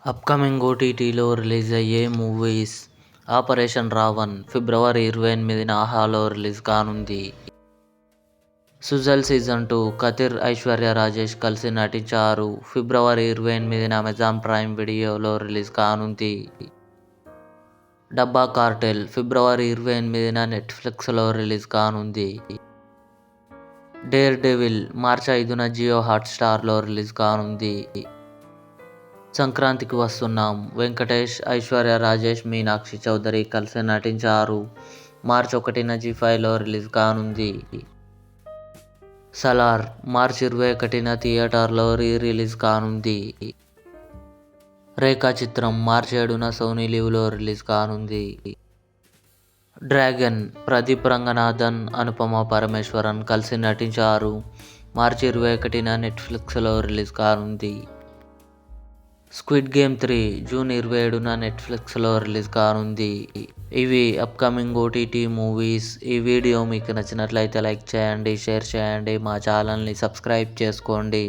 Upcoming ఓటీటీలో release అయ్యే movies. 'Operation Raavan' ఫిబ్రవరి 28న ఆహాలో రిలీజ్ కానుంది. 'సుజల్ సీజన్ 2' కతిర్, ఐశ్వర్య రాజేష్ కలిసి నటించారు. ఫిబ్రవరి 28న అమెజాన్ ప్రైమ్ వీడియోలో రిలీజ్ కానుంది. 'డబ్బా కార్టెల్' ఫిబ్రవరి 28న నెట్ఫ్లిక్స్లో రిలీజ్ కానుంది. 'డేర్ డెవిల్' మార్చి 5న జియో హాట్స్టార్లో రిలీజ్ కానుంది. సంక్రాంతికి వస్తున్నాం వెంకటేష్, ఐశ్వర్య రాజేష్, మీనాక్షి చౌదరి కలిసి నటించారు. మార్చి 1న జీ5లో రిలీజ్ కానుంది. 'సలార్' మార్చి 21న థియేటర్లో రిలీజ్ కానుంది. 'రేఖాచిత్రం' మార్చి 7న సోనీ లివ్లో రిలీజ్ కానుంది. 'డ్రాగన్' ప్రదీప్ రంగనాథన్, అనుపమ పరమేశ్వరన్ కలిసి నటించారు. మార్చి 21న నెట్ఫ్లిక్స్లో రిలీజ్ కానుంది. 'స్క్విడ్ గేమ్ 3' జూన్ 27న నెట్ఫ్లిక్స్లో రిలీజ్ కానుంది. ఇవి అప్కమింగ్ ఓటీటీ మూవీస్. ఈ వీడియో మీకు నచ్చినట్లయితే లైక్ చేయండి, షేర్ చేయండి, మా ఛానల్ని సబ్స్క్రైబ్ చేసుకోండి.